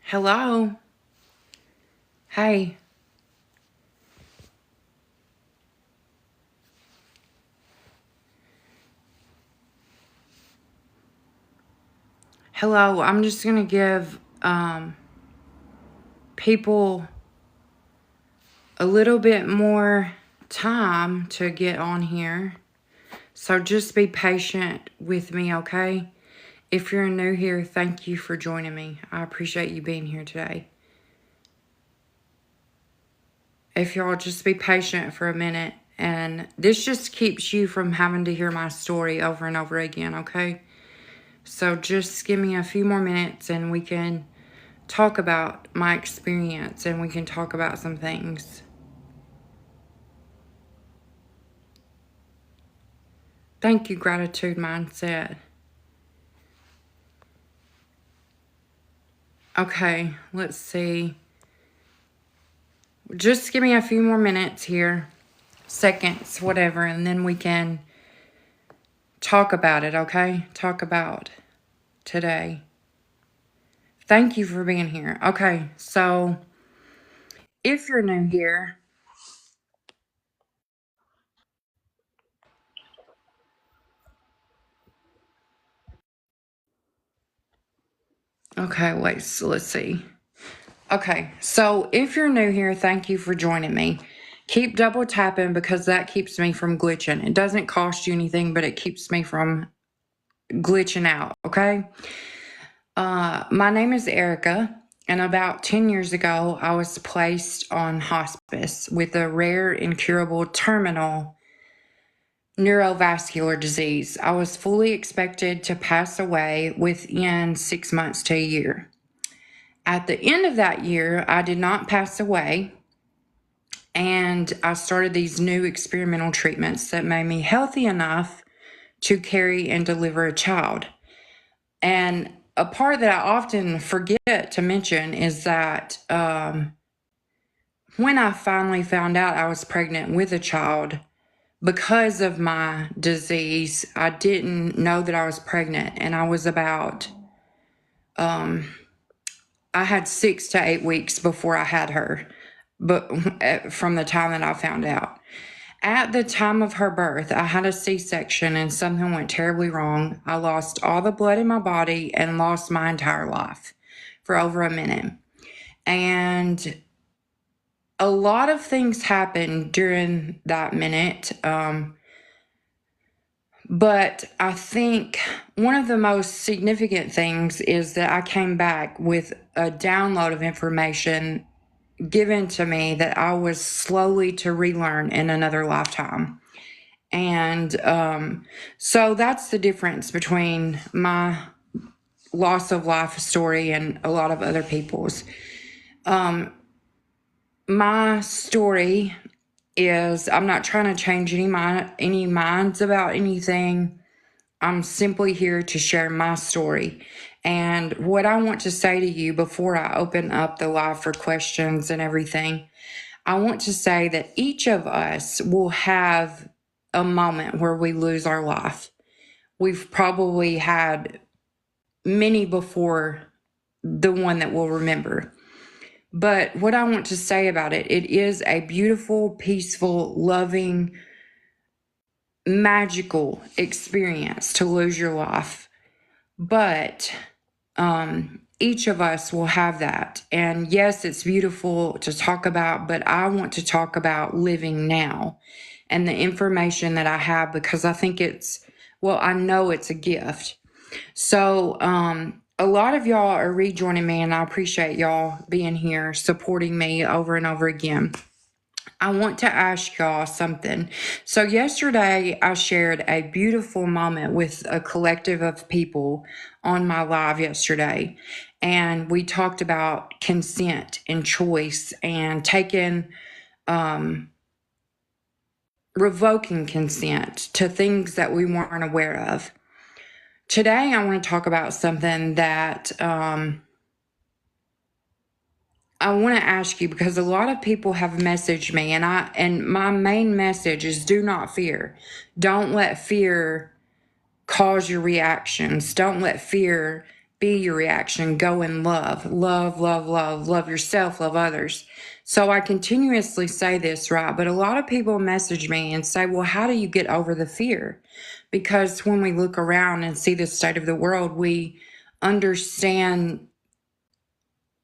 Hello. Hey. Hello. I'm just going to give people a little bit more time to get on here. So just be patient with me, okay? If you're new here, thank you for joining me. I appreciate you being here today. If y'all just be patient for a minute, and this just keeps you from having to hear my story over and over again, okay? So just give me a few more minutes and we can talk about my experience and we can talk about some things. Thank you, Gratitude Mindset. Okay, let's see. Just give me a few more minutes here, seconds, whatever, and then we can talk about it, okay? Talk about today. Thank you for being here. Okay, so if you're new here, okay, wait, so let's see. Okay, so if you're new here, thank you for joining me. Keep double tapping because that keeps me from glitching. It doesn't cost you anything, but it keeps me from glitching out, okay? My name is Erica, and about 10 years ago, I was placed on hospice with a rare, incurable, terminal neurovascular disease. I was fully expected to pass away within 6 months to a year. At the end of that year, I did not pass away, and I started these new experimental treatments that made me healthy enough to carry and deliver a child. And a part that I often forget to mention is that when I finally found out I was pregnant with a child, because of my disease, I didn't know that I was pregnant, and I was about I had 6 to 8 weeks before I had her, but from the time that I found out. At the time of her birth, I had a C-section and something went terribly wrong. I lost all the blood in my body and lost my entire life for over a minute. And a lot of things happened during that minute. But I think one of the most significant things is that I came back with a download of information given to me that I was slowly to relearn in another lifetime. And so that's the difference between my loss of life story and a lot of other people's. My story is I'm not trying to change any minds about anything. I'm simply here to share my story. And what I want to say to you before I open up the live for questions and everything, I want to say that each of us will have a moment where we lose our life. We've probably had many before the one that we'll remember. But what I want to say about it, it is a beautiful, peaceful, loving, magical experience to lose your life. But each of us will have that. And yes, it's beautiful to talk about, but I want to talk about living now and the information that I have because I think I know it's a gift. So, a lot of y'all are rejoining me, and I appreciate y'all being here, supporting me over and over again. I want to ask y'all something. So, yesterday I shared a beautiful moment with a collective of people on my live yesterday. And we talked about consent and choice and revoking consent to things that we weren't aware of. Today, I want to talk about something that I want to ask you because a lot of people have messaged me, and my main message is do not fear. Don't let fear cause your reactions. Don't let fear be your reaction. Go in love, love, love, love, love yourself, love others. So I continuously say this, right? But a lot of people message me and say, well, how do you get over the fear? Because when we look around and see the state of the world, we understand,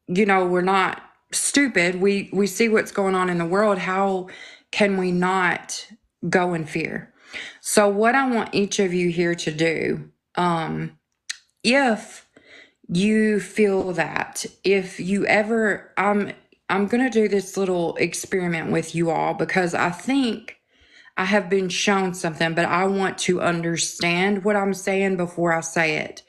we're not stupid. We see what's going on in the world. How can we not go in fear? So what I want each of you here to do, if you feel that, if you ever, I'm going to do this little experiment with you all because I think I have been shown something, but I want to understand what I'm saying before I say it.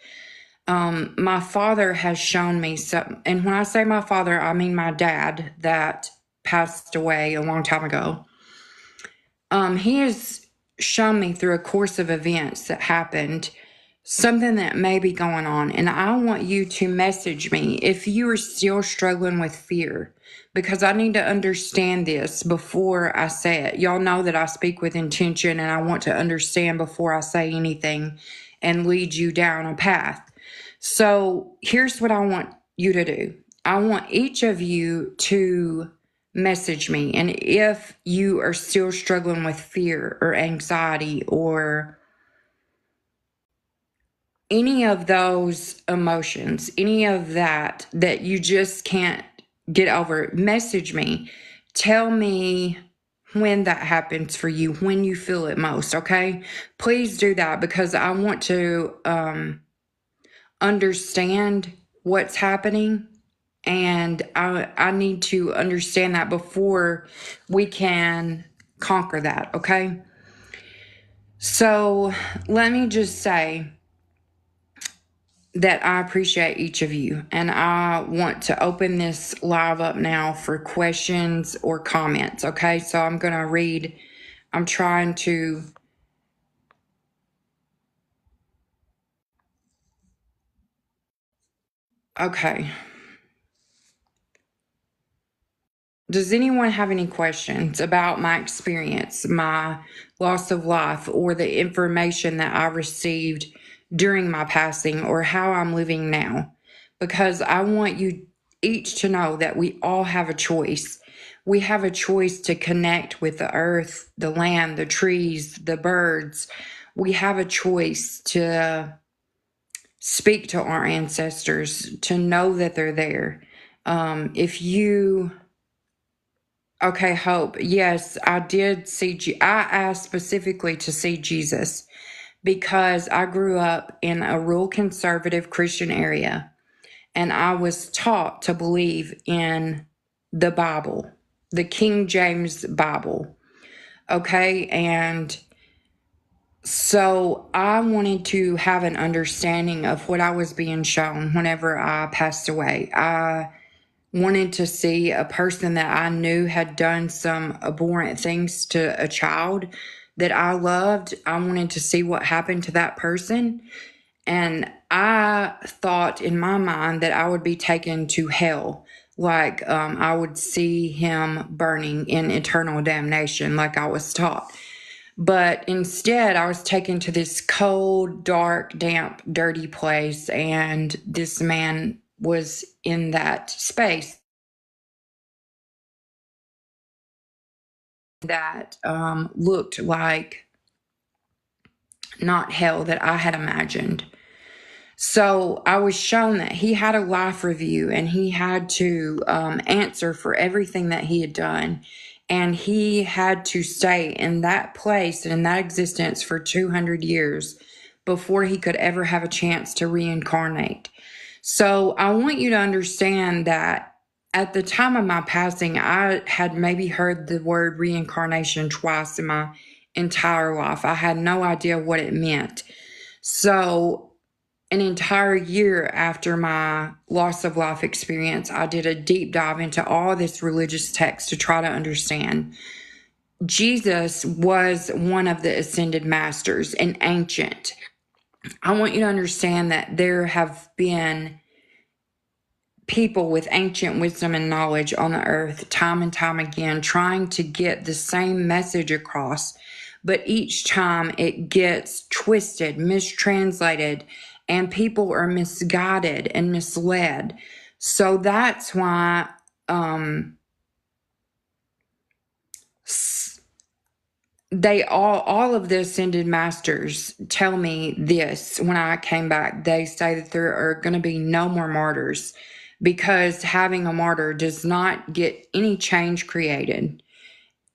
My father has shown me something, and when I say my father, I mean my dad that passed away a long time ago. He has shown me through a course of events that happened something that may be going on, and I want you to message me if you are still struggling with fear, because I need to understand this before I say it. Y'all know that I speak with intention, and I want to understand before I say anything and lead you down a path. So here's what I want you to do. I want each of you to message me, and if you are still struggling with fear or anxiety or any of those emotions, any of that you just can't get over, message me. Tell me when that happens for you, when you feel it most, okay? Please do that because I want to understand what's happening, and I need to understand that before we can conquer that, okay? So let me just say that I appreciate each of you, and I want to open this live up now for questions or comments, okay? So I'm going to read, I'm trying to, okay. Does anyone have any questions about my experience, my loss of life, or the information that I received during my passing, or how I'm living now? Because I want you each to know that we all have a choice. We have a choice to connect with the earth, the land, the trees, the birds. We have a choice to speak to our ancestors, to know that they're there. If you Okay, Hope. Yes, I did see. I asked specifically to see Jesus because I grew up in a real conservative Christian area, and I was taught to believe in the Bible, the King James Bible. Okay, and so I wanted to have an understanding of what I was being shown whenever I passed away. I wanted to see a person that I knew had done some abhorrent things to a child that I loved. I wanted to see what happened to that person. And I thought in my mind that I would be taken to hell. Like I would see him burning in eternal damnation, like I was taught. But instead, I was taken to this cold, dark, damp, dirty place, and this man was in that space that looked like not hell that I had imagined. So I was shown that he had a life review, and he had to answer for everything that he had done. And he had to stay in that place and in that existence for 200 years before he could ever have a chance to reincarnate. So I want you to understand that at the time of my passing, I had maybe heard the word reincarnation twice in my entire life. I had no idea what it meant. So an entire year after my loss of life experience, I did a deep dive into all this religious text to try to understand. Jesus was one of the ascended masters, an ancient. I want you to understand that there have been people with ancient wisdom and knowledge on the earth time and time again trying to get the same message across, but each time it gets twisted, mistranslated, and people are misguided and misled. So that's why they all of the ascended masters tell me this when I came back. They say that there are going to be no more martyrs, because having a martyr does not get any change created.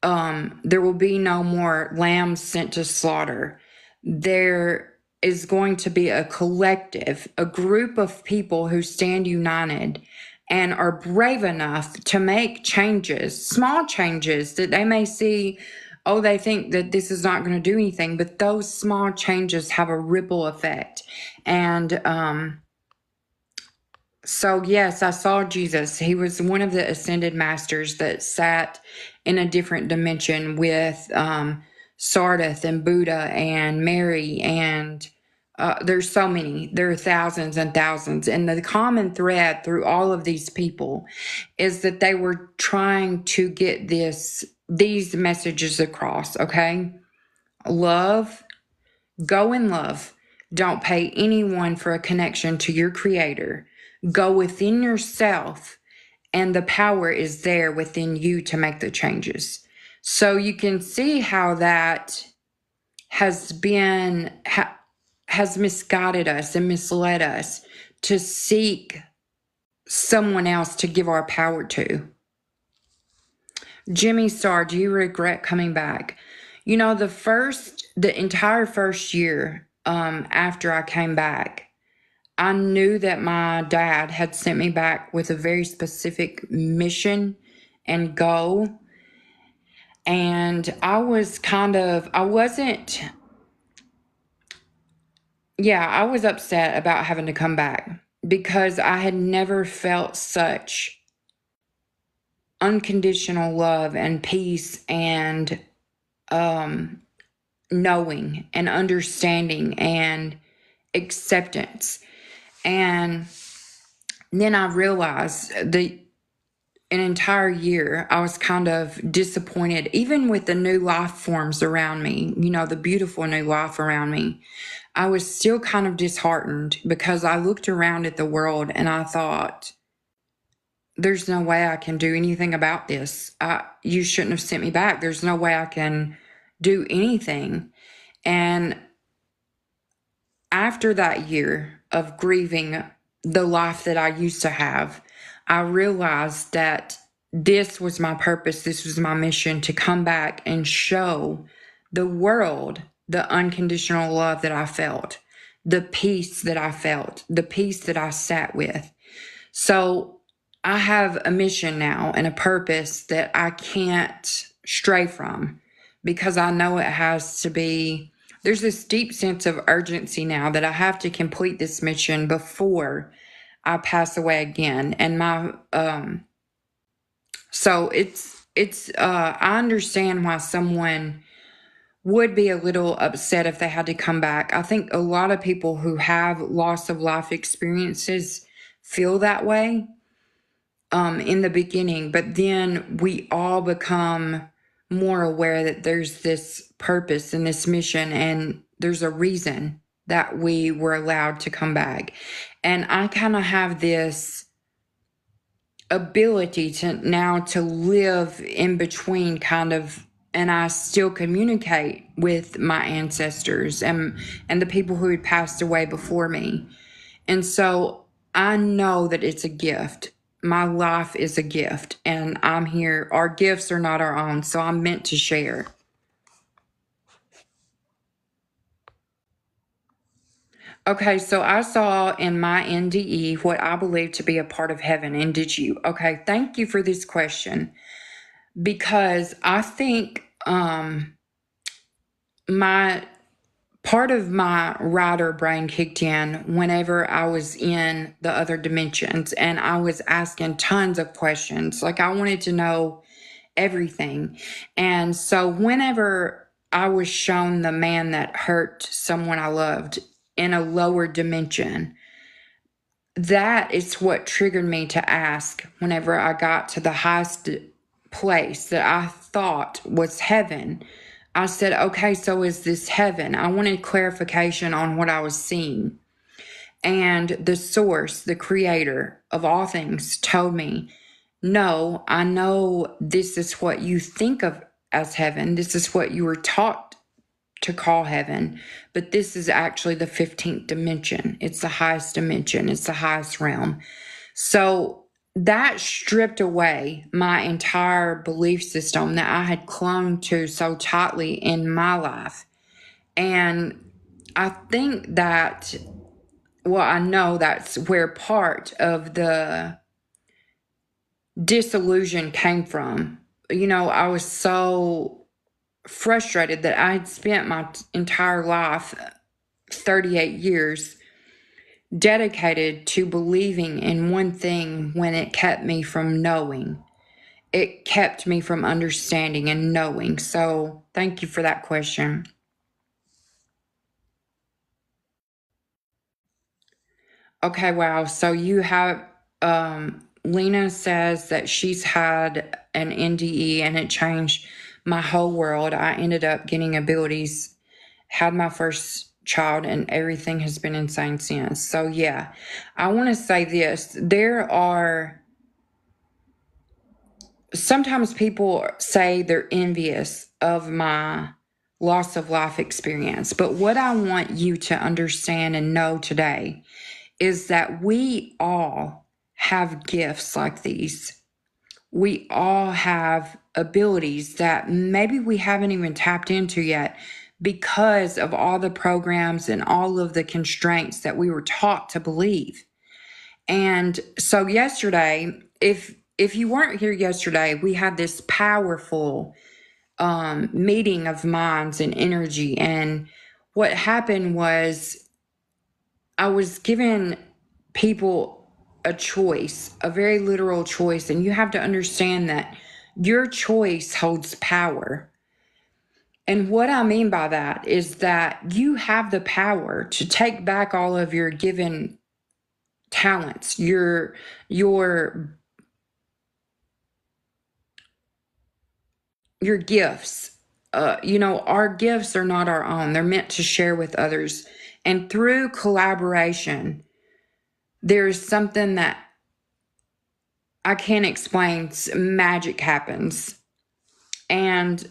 There will be no more lambs sent to slaughter. There is going to be a collective, a group of people who stand united and are brave enough to make changes, small changes that they may see. Oh, they think that this is not going to do anything, but those small changes have a ripple effect. And so, yes, I saw Jesus. He was one of the ascended masters that sat in a different dimension with Sardith and Buddha and Mary. And there's so many. There are thousands and thousands. And the common thread through all of these people is that they were trying to get these messages across, okay? Love, go in love. Don't pay anyone for a connection to your creator. Go within yourself, and the power is there within you to make the changes. So you can see how that has been, has misguided us and misled us to seek someone else to give our power to. Jimmy Star, do you regret coming back? You know, the entire first year after I came back, I knew that my dad had sent me back with a very specific mission and goal. And I was I was upset about having to come back, because I had never felt such unconditional love and peace and knowing and understanding and acceptance. And then I realized that an entire year I was kind of disappointed, even with the new life forms around me, you know, the beautiful new life around me. I was still kind of disheartened, because I looked around at the world and I thought, there's no way I can do anything about this. You shouldn't have sent me back. There's no way I can do anything. And after that year of grieving the life that I used to have, I realized that this was my purpose. This was my mission, to come back and show the world the unconditional love that I felt, the peace that I felt, the peace that I sat with. So I have a mission now and a purpose that I can't stray from, because I know it has to be. There's this deep sense of urgency now that I have to complete this mission before I pass away again. And so I understand why someone would be a little upset if they had to come back. I think a lot of people who have loss of life experiences feel that way in the beginning, but then we all become more aware that there's this purpose and this mission, and there's a reason that we were allowed to come back. And I kind of have this ability to live in between, kind of, and I still communicate with my ancestors and the people who had passed away before me. And so I know that it's a gift. My life is a gift, and I'm here. Our gifts are not our own, so I'm meant to share. Okay, so I saw in my NDE what I believe to be a part of heaven, and did you? Okay, thank you for this question, because I think my part of my writer brain kicked in whenever I was in the other dimensions, and I was asking tons of questions. Like, I wanted to know everything. And so whenever I was shown the man that hurt someone I loved in a lower dimension, that is what triggered me to ask whenever I got to the highest place that I thought was heaven. I said, okay, so is this heaven? I wanted clarification on what I was seeing. And the source, the creator of all things, told me, no, I know this is what you think of as heaven. This is what you were taught to call heaven, but this is actually the 15th dimension. It's the highest dimension. It's the highest realm. So that stripped away my entire belief system that I had clung to so tightly in my life. And I think that, well, I know that's where part of the disillusion came from. You know, I was so frustrated that I had spent my entire life, 38 years, dedicated to believing in one thing when it kept me from knowing. It kept me from understanding and knowing. So thank you for that question. Okay, wow. So you have, Lena says that she's had an NDE and it changed my whole world. I ended up getting abilities, had my first child, and everything has been insane since. So yeah, I want to say this. There are, sometimes people say they're envious of my loss of life experience. But what I want you to understand and know today is that we all have gifts like these. We all have abilities that maybe we haven't even tapped into yet because of all the programs and all of the constraints that we were taught to believe. And so yesterday, if you weren't here yesterday, we had this powerful meeting of minds and energy. And what happened was I was given people a choice, a very literal choice. And you have to understand that your choice holds power. And what I mean by that is that you have the power to take back all of your given talents, your gifts. You know, our gifts are not our own. They're meant to share with others. And through collaboration, there's something that I can't explain. Magic happens. And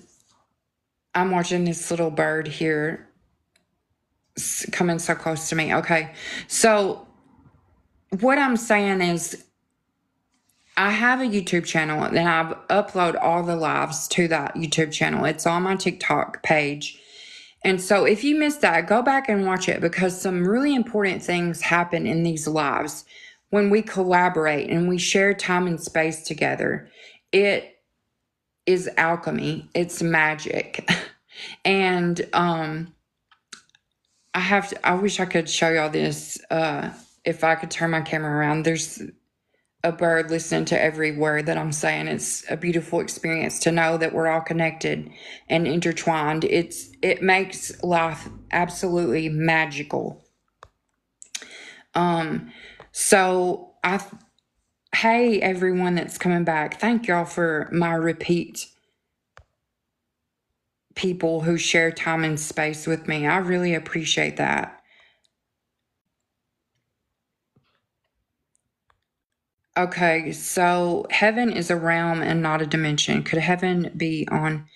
I'm watching this little bird here coming so close to me. Okay. So what I'm saying is I have a YouTube channel and I've uploaded all the lives to that YouTube channel. It's on my TikTok page. And so if you missed that, go back and watch it because some really important things happen in these lives when we collaborate and we share time and space together. It is alchemy. It's magic. And I wish I could show y'all this. If I could turn my camera around, there's a bird listening to every word that I'm saying. It's a beautiful experience to know that we're all connected and intertwined. It makes life absolutely magical. So hey everyone that's coming back, thank y'all for my repeat people who share time and space with me. I really appreciate that. Okay, so heaven is a realm and not a dimension. Could heaven be on?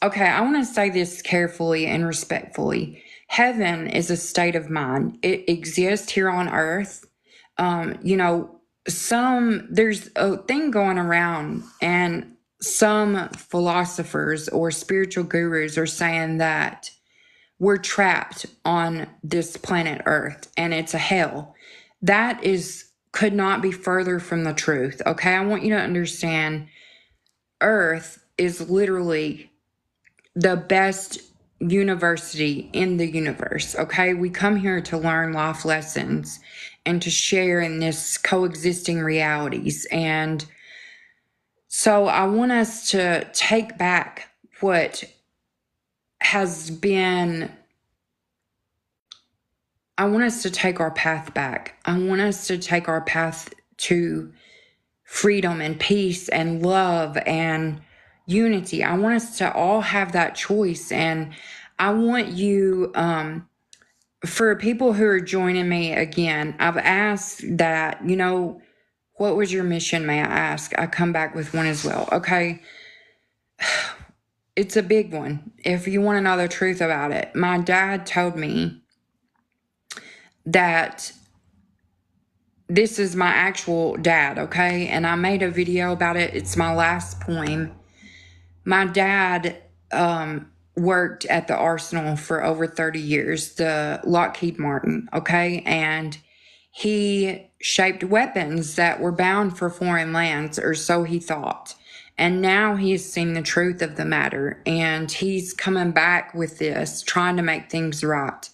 Okay, I want to say this carefully and respectfully. Heaven is a state of mind. It exists here on earth. You know, there's a thing going around, and some philosophers or spiritual gurus are saying that we're trapped on this planet Earth and it's a hell. That could not be further from the truth. Okay, I want you to understand Earth is literally the best university in the universe. Okay, we come here to learn life lessons and to share in this coexisting realities. And so I want us to take back what has been. I want us to take our path back. I want us to take our path to freedom and peace and love and unity. I want us to all have that choice. And I want you, for people who are joining me again, I've asked that, what was your mission, may I ask? I come back with one as well. Okay. It's a big one. If you want to know the truth about it, my dad told me that this is my actual dad, okay? And I made a video about it. It's my last poem. My dad worked at the Arsenal for over 30 years, the Lockheed Martin, okay? And he shaped weapons that were bound for foreign lands, or so he thought. And now he's seen the truth of the matter, and he's coming back with this, trying to make things right.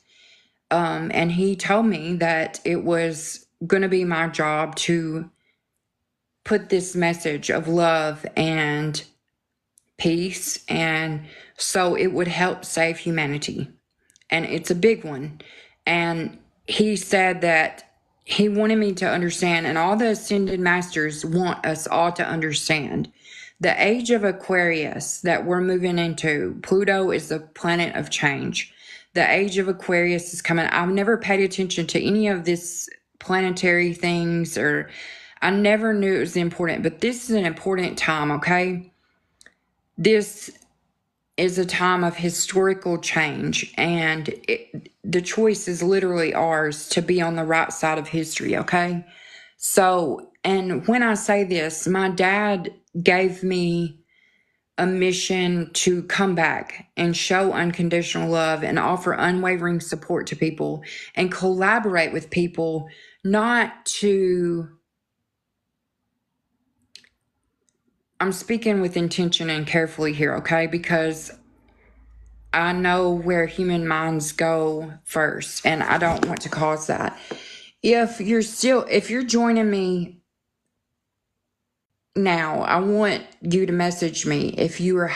And he told me that it was going to be my job to put this message of love and peace, and so it would help save humanity. And it's a big one. And he said that he wanted me to understand, and all the ascended masters want us all to understand, the age of Aquarius that we're moving into. Pluto is the planet of change. The age of Aquarius is coming. I've never paid attention to any of this planetary things, or I never knew it was important, but this is an important time, okay? This is a time of historical change, and the choice is literally ours to be on the right side of history, okay? So, and when I say this, my dad gave me a mission to come back and show unconditional love and offer unwavering support to people and collaborate with people, not to, I'm speaking with intention and carefully here, okay? Because I know where human minds go first, and I don't want to cause that. If you're joining me now, I want you to message me if you are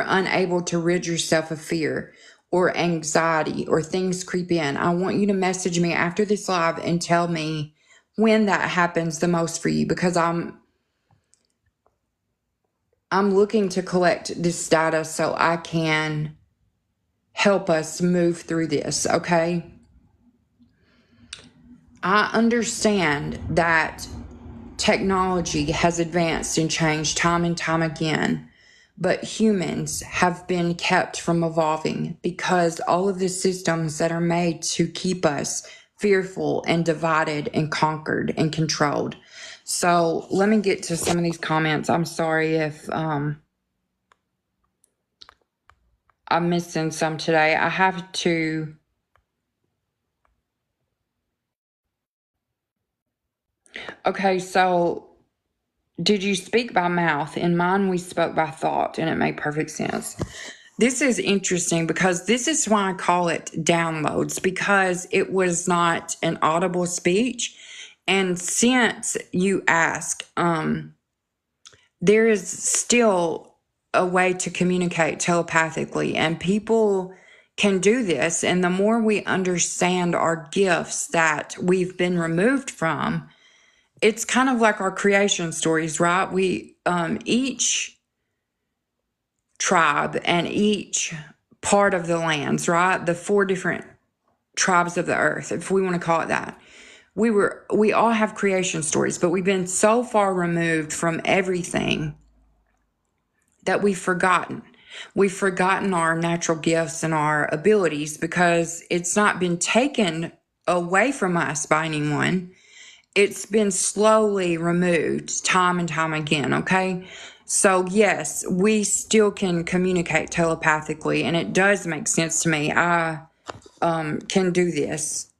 unable to rid yourself of fear or anxiety or things creep in. I want you to message me after this live and tell me when that happens the most for you, because I'm looking to collect this data so I can help us move through this, okay? I understand that technology has advanced and changed time and time again, but humans have been kept from evolving because all of the systems that are made to keep us fearful and divided and conquered and controlled. So let me get to some of these comments. I'm sorry if I'm missing some today. I have to. Okay, so did you speak by mouth? In mine, we spoke by thought, and it made perfect sense. This is interesting because this is why I call it downloads, because it was not an audible speech. And since you ask, there is still a way to communicate telepathically, and people can do this. And the more we understand our gifts that we've been removed from, it's kind of like our creation stories, right? We, each tribe and each part of the lands, right? The 4 different tribes of the earth, if we want to call it that. We all have creation stories, but we've been so far removed from everything that we've forgotten. We've forgotten our natural gifts and our abilities because it's not been taken away from us by anyone. It's been slowly removed time and time again, okay? So yes, we still can communicate telepathically, and it does make sense to me. I can do this.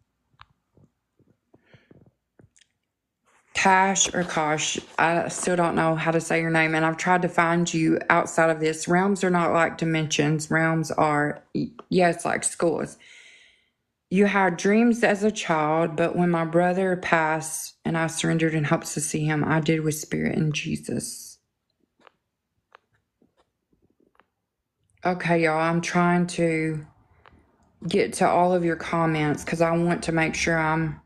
Tash or Kosh, I still don't know how to say your name, and I've tried to find you outside of this. Realms are not like dimensions. Realms are, yes, like schools. You had dreams as a child, but when my brother passed and I surrendered in hopes to see him, I did with spirit and Jesus. Okay, y'all, I'm trying to get to all of your comments because I want to make sure I'm...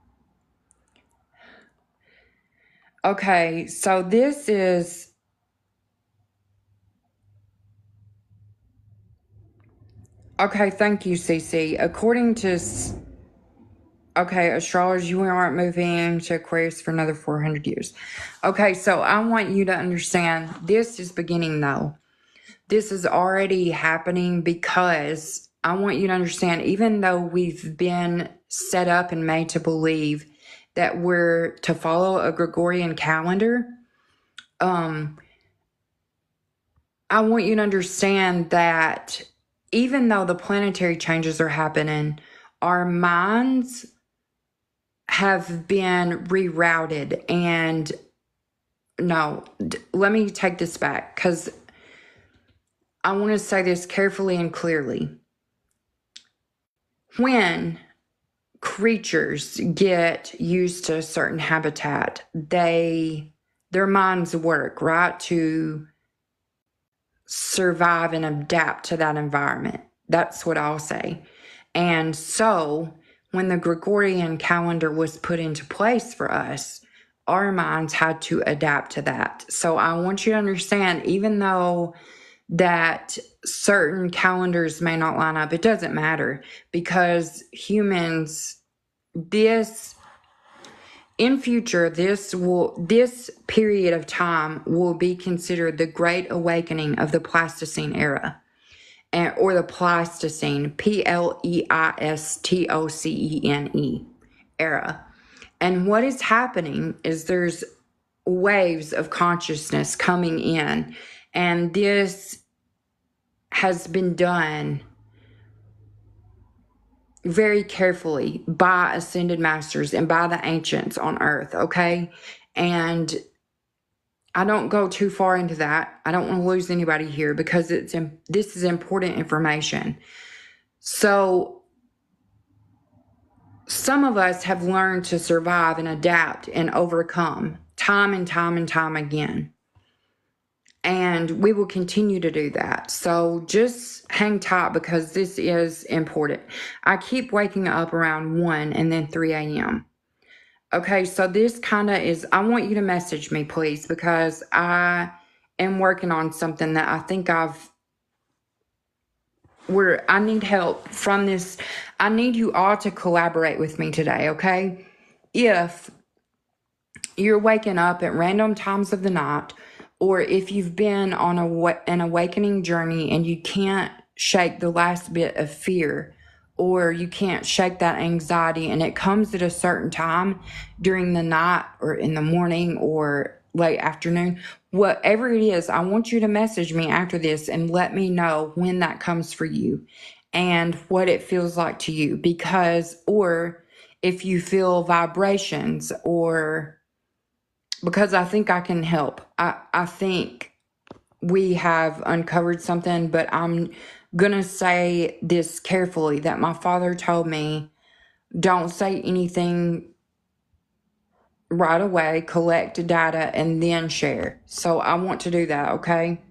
Okay, so this is... Okay, thank you, Cece. According to astrology, you aren't moving to Aquarius for another 400 years. Okay, so I want you to understand this is beginning though. This is already happening because I want you to understand, even though we've been set up and made to believe that we're to follow a Gregorian calendar, I want you to understand that even though the planetary changes are happening, our minds have been rerouted. And no, let me take this back because I want to say this carefully and clearly. When creatures get used to a certain habitat, their minds work, right, to survive and adapt to that environment. That's what I'll say. And so when the Gregorian calendar was put into place for us, our minds had to adapt to that. So I want you to understand, even though that certain calendars may not line up, it doesn't matter, because humans, in future, this period of time will be considered the Great Awakening of the Pleistocene era, or the Pleistocene, Pleistocene era. And what is happening is there's waves of consciousness coming in, and this has been done very carefully by ascended masters and by the ancients on earth, okay? And I don't go too far into that. I don't want to lose anybody here because this is important information. So some of us have learned to survive and adapt and overcome time and time and time again. And we will continue to do that. So just hang tight because this is important. I keep waking up around 1 and then 3 a.m. Okay, so this kind of is, I want you to message me, please, because I am working on something that I think I need help from this. I need you all to collaborate with me today, okay? If you're waking up at random times of the night, or if you've been on an awakening journey and you can't shake the last bit of fear, or you can't shake that anxiety, and it comes at a certain time during the night or in the morning or late afternoon, whatever it is, I want you to message me after this and let me know when that comes for you and what it feels like to you. Or if you feel vibrations, or because I think I can help. I think we have uncovered something, but I'm going to say this carefully, that my father told me, don't say anything right away, collect data, and then share. So I want to do that, okay?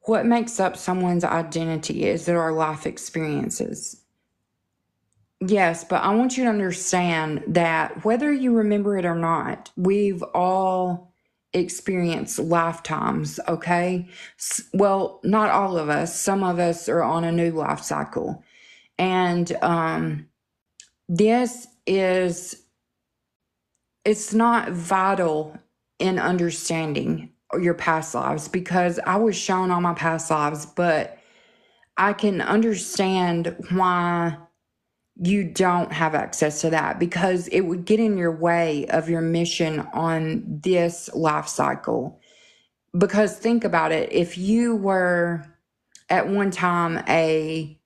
What makes up someone's identity is their life experiences. Yes, but I want you to understand that whether you remember it or not, we've all experienced lifetimes, okay? Well, not all of us. Some of us are on a new life cycle. And it's not vital in understanding your past lives, because I was shown all my past lives, but I can understand why you don't have access to that, because it would get in your way of your mission on this life cycle. Because think about it, if you were at one time a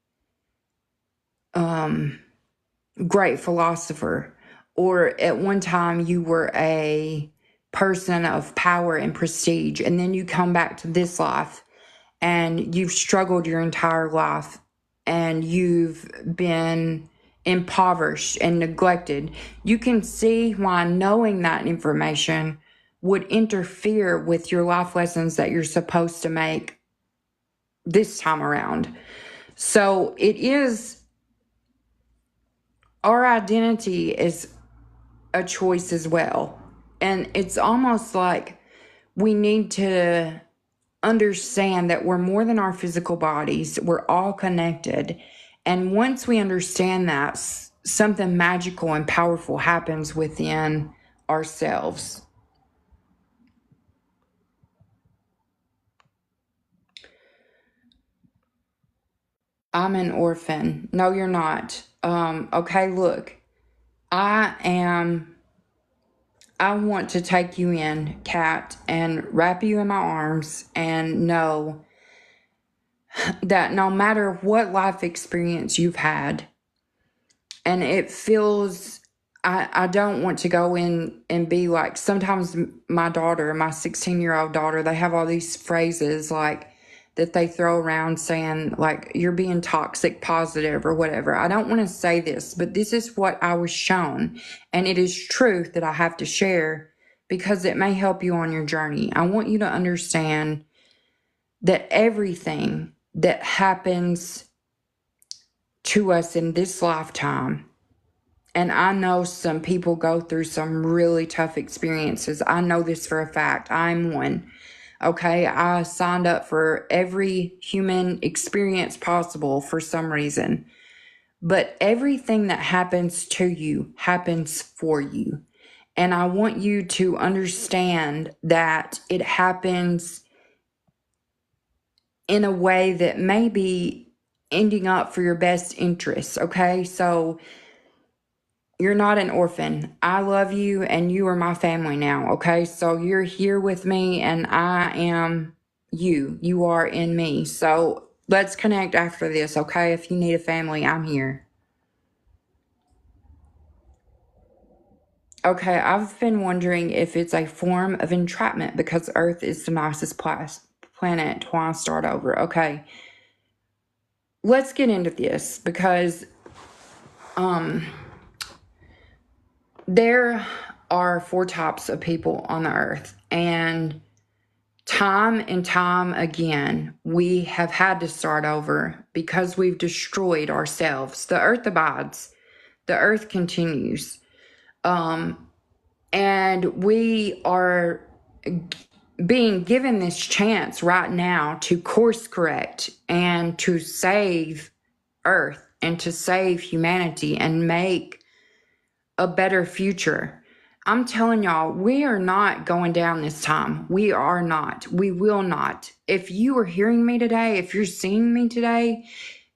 great philosopher, or at one time you were a person of power and prestige, and then you come back to this life and you've struggled your entire life and you've been impoverished and neglected, you can see why knowing that information would interfere with your life lessons that you're supposed to make this time around. So our identity is a choice as well. And it's almost like we need to understand that we're more than our physical bodies. We're all connected. And once we understand that, something magical and powerful happens within ourselves. I'm an orphan. No, you're not. Okay, look, I am. I want to take you in, Kat, and wrap you in my arms and know that no matter what life experience you've had, and it feels, I don't want to go in and be like, sometimes my daughter, my 16-year-old daughter, they have all these phrases like that they throw around saying like, you're being toxic positive or whatever. I don't want to say this, but this is what I was shown, and it is truth that I have to share because it may help you on your journey. I want you to understand that everything that happens to us in this lifetime, and I know some people go through some really tough experiences. I know this for a fact. I'm one. Okay, I signed up for every human experience possible for some reason. But everything that happens to you happens for you. And I want you to understand that it happens in a way that may be ending up for your best interests. Okay, so you're not an orphan. I love you and you are my family now, okay? So you're here with me and I am you. You are in me. So let's connect after this, okay? If you need a family, I'm here. Okay, I've been wondering if it's a form of entrapment because Earth is the nicest planet. Why start over? Okay, let's get into this because there are 4 types of people on the earth, and time again, we have had to start over because we've destroyed ourselves. The earth abides, the earth continues. And we are being given this chance right now to course correct and to save earth and to save humanity and make a better future. I'm telling y'all, we are not going down this time. We are not. We will not. If you are hearing me today, if you're seeing me today,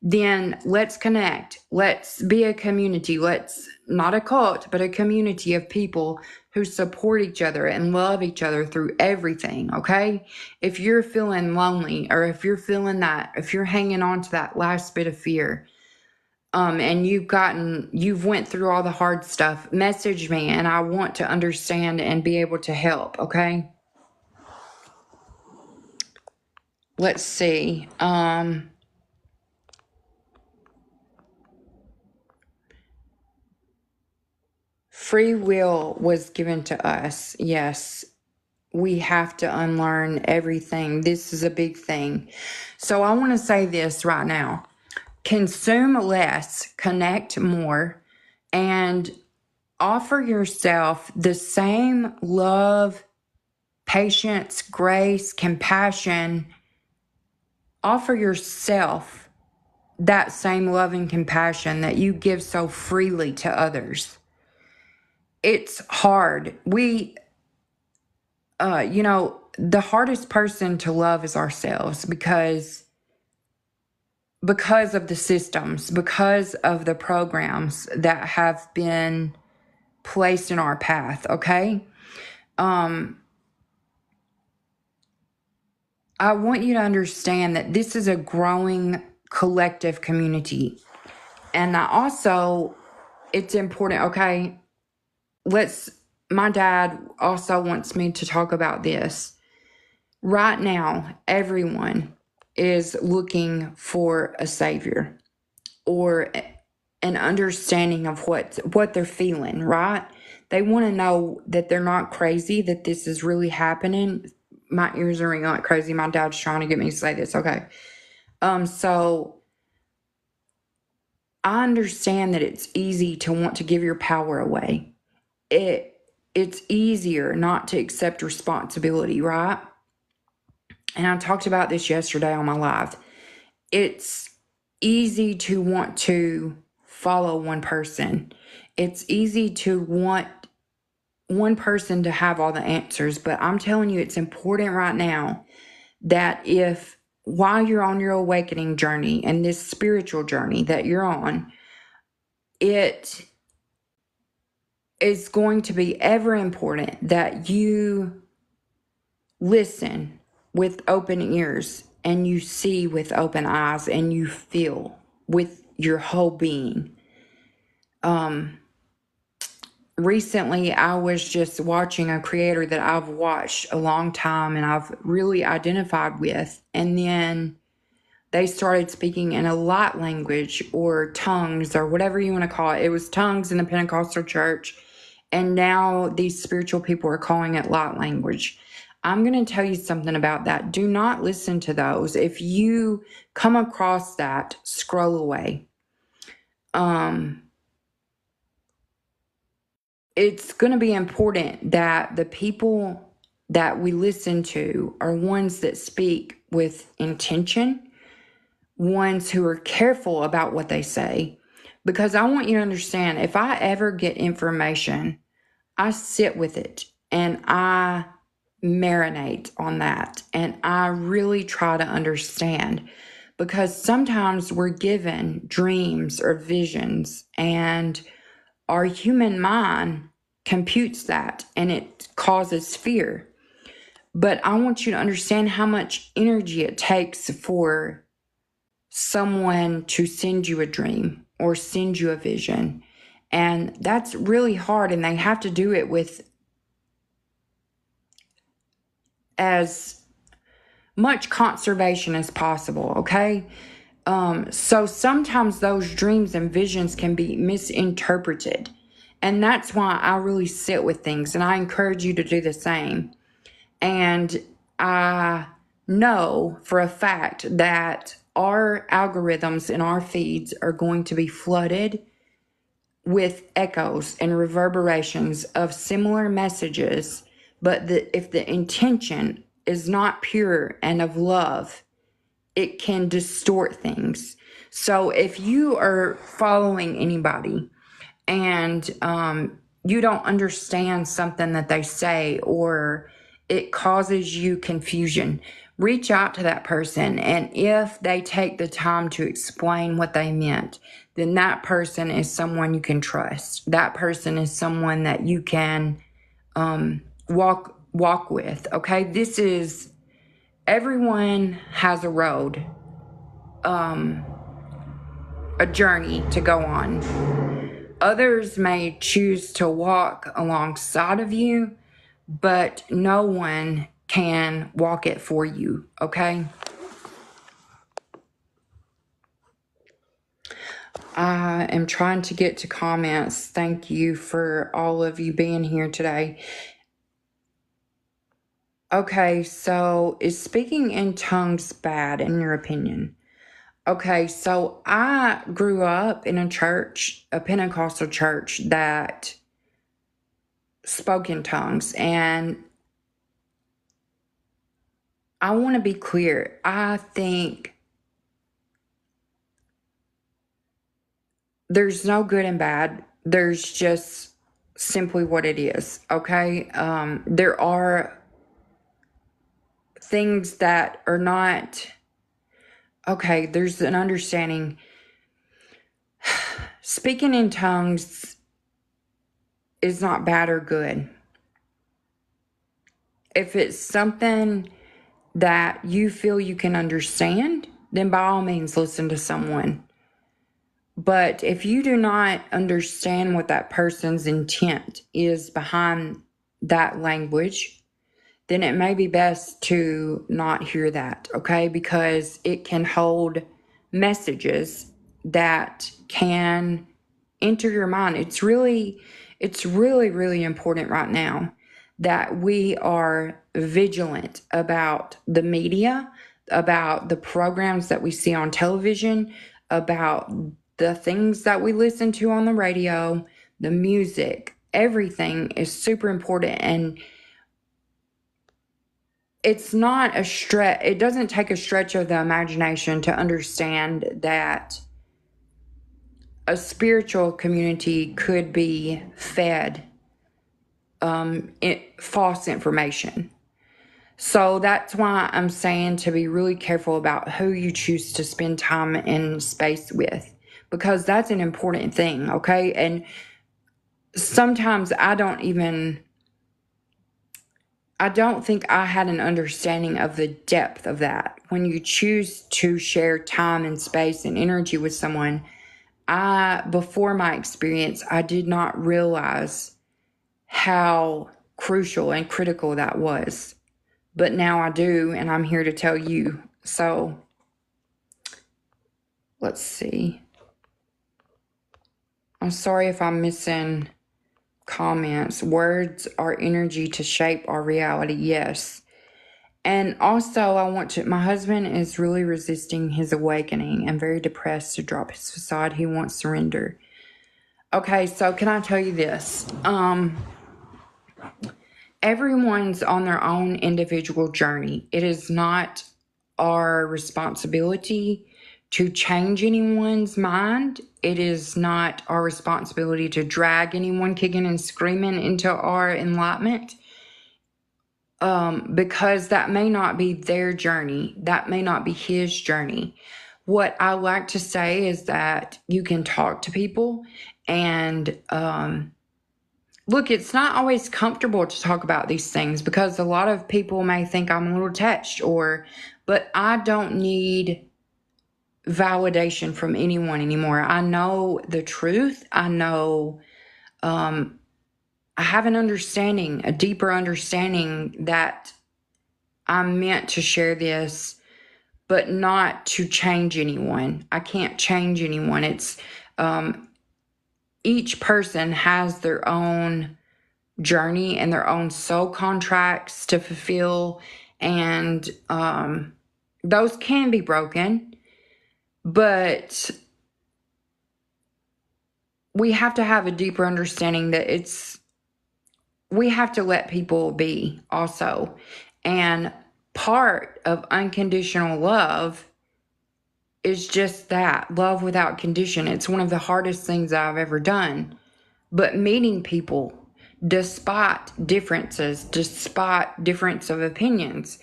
then let's connect. Let's be a community. Let's, not a cult, but a community of people who support each other and love each other through everything, okay? If you're feeling lonely, or if you're feeling that, if you're hanging on to that last bit of fear, and you've went through all the hard stuff, message me and I want to understand and be able to help, okay? Let's see. Free will was given to us. Yes. We have to unlearn everything. This is a big thing. So I want to say this right now. Consume less, connect more, and offer yourself the same love, patience, grace, compassion. Offer yourself that same love and compassion that you give so freely to others. It's hard. The hardest person to love is ourselves because of the systems, because of the programs that have been placed in our path, okay? I want you to understand that this is a growing collective community. And it's important, okay? My dad also wants me to talk about this. Right now, everyone is looking for a savior or an understanding of what they're feeling, right? They want to know that they're not crazy, that this is really happening. My ears are ringing like crazy. My dad's trying to get me to say this. Okay. So I understand that it's easy to want to give your power away. It's easier not to accept responsibility, right? and I talked about this yesterday on my live, it's easy to want to follow one person. It's easy to want one person to have all the answers, but I'm telling you, it's important right now that if while you're on your awakening journey and this spiritual journey that you're on, it is going to be ever important that you listen with open ears and you see with open eyes and you feel with your whole being. Recently, I was just watching a creator that I've watched a long time and I've really identified with. And then they started speaking in a light language or tongues or whatever you want to call it. It was tongues in the Pentecostal church. And now these spiritual people are calling it light language. I'm going to tell you something about that. Do not listen to those. If you come across that, scroll away. It's going to be important that the people that we listen to are ones that speak with intention, ones who are careful about what they say. Because I want you to understand, if I ever get information, I sit with it and I marinate on that and I really try to understand, because sometimes we're given dreams or visions and our human mind computes that and it causes fear. But I want you to understand how much energy it takes for someone to send you a dream or send you a vision. And that's really hard, and they have to do it with as much conservation as possible, okay? So sometimes those dreams and visions can be misinterpreted. And that's why I really sit with things, and I encourage you to do the same. And I know for a fact that our algorithms in our feeds are going to be flooded with echoes and reverberations of similar messages. But if the intention is not pure and of love, it can distort things. So if you are following anybody and you don't understand something that they say or it causes you confusion, reach out to that person. And if they take the time to explain what they meant, then that person is someone you can trust. That person is someone that you can walk with. Okay, this is, everyone has a road, a journey to go on. Others may choose to walk alongside of you, but no one can walk it for you, okay? I am trying to get to comments. Thank you for all of you being here today. Okay, so is speaking in tongues bad in your opinion? Okay, so I grew up in a church, a Pentecostal church that spoke in tongues, and I want to be clear. I think there's no good and bad. There's just simply what it is, okay? There are things that are not, okay, there's an understanding. Speaking in tongues is not bad or good. If it's something that you feel you can understand, then by all means listen to someone. But if you do not understand what that person's intent is behind that language, then it may be best to not hear that, okay? Because it can hold messages that can enter your mind. It's really, really important right now that we are vigilant about the media, about the programs that we see on television, about the things that we listen to on the radio, the music. Everything is super important. And it's not a stretch. It doesn't take a stretch of the imagination to understand that a spiritual community could be fed false information. So that's why I'm saying to be really careful about who you choose to spend time and space with, because that's an important thing, okay? And sometimes I don't think I had an understanding of the depth of that. When you choose to share time and space and energy with someone, before my experience, I did not realize how crucial and critical that was. But now I do, and I'm here to tell you. So, let's see. I'm sorry if I'm missing comments. Words are energy to shape our reality. Yes. And also, my husband is really resisting his awakening and very depressed to drop his facade. He wants surrender. Okay, so can I tell you this? Everyone's on their own individual journey. It is not our responsibility to change anyone's mind. It is not our responsibility to drag anyone kicking and screaming into our enlightenment, because that may not be their journey. That may not be his journey. What I like to say is that you can talk to people and, look, it's not always comfortable to talk about these things because a lot of people may think I'm a little touched, but I don't need validation from anyone anymore. I know the truth. I know, I have a deeper understanding that I'm meant to share this, but not to change anyone. I can't change anyone. It's, each person has their own journey and their own soul contracts to fulfill, and those can be broken, but we have to have a deeper understanding that we have to let people be also. And part of unconditional love is just that, love without condition. It's one of the hardest things I've ever done. But meeting people, despite differences, despite difference of opinions,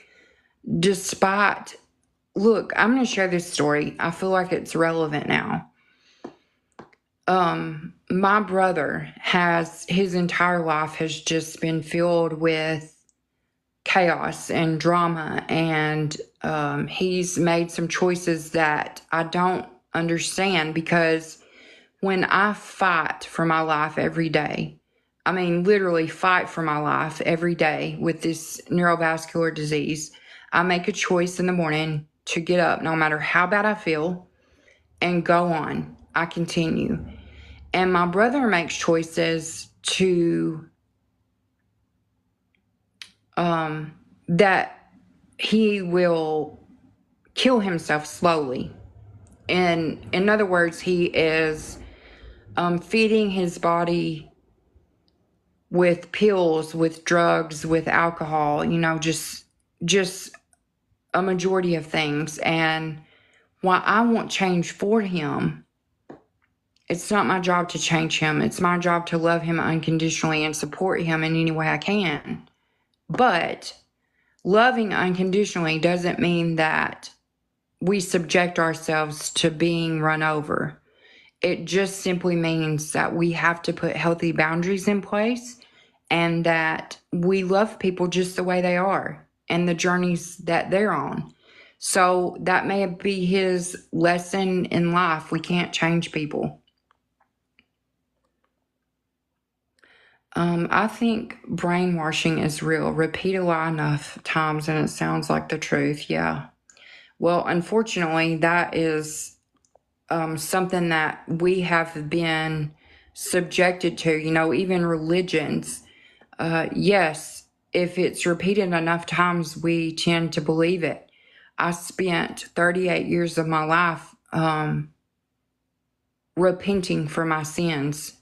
look, I'm going to share this story. I feel like it's relevant now. My brother his entire life has just been filled with chaos and drama, and he's made some choices that I don't understand, because when I fight for my life every day, I mean, literally fight for my life every day with this neurovascular disease, I make a choice in the morning to get up no matter how bad I feel and go on. I continue. And my brother makes choices that he will kill himself slowly. And in other words, he is feeding his body with pills, with drugs, with alcohol, just a majority of things. And while I want change for him, it's not my job to change him. It's my job to love him unconditionally and support him in any way I can. But loving unconditionally doesn't mean that we subject ourselves to being run over. It just simply means that we have to put healthy boundaries in place, and that we love people just the way they are and the journeys that they're on. So that may be his lesson in life. We can't change people. I think brainwashing is real. Repeat a lie enough times and it sounds like the truth. Yeah. Well, unfortunately, that is something that we have been subjected to, even religions. Yes, if it's repeated enough times, we tend to believe it. I spent 38 years of my life repenting for my sins.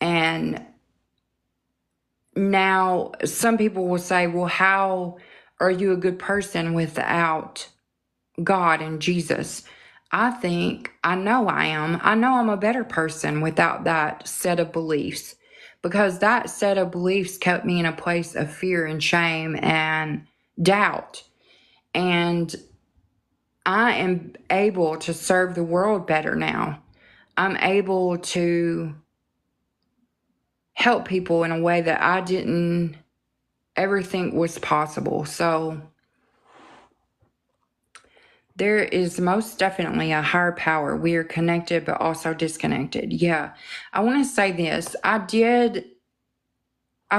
And now some people will say, well, how Are you a good person without God and Jesus? I know I am. I know I'm a better person without that set of beliefs, because that set of beliefs kept me in a place of fear and shame and doubt. And I am able to serve the world better now. I'm able to help people in a way that I didn't ever think was possible. So there is most definitely a higher power. We are connected, but also disconnected. Yeah. I want to say this. I've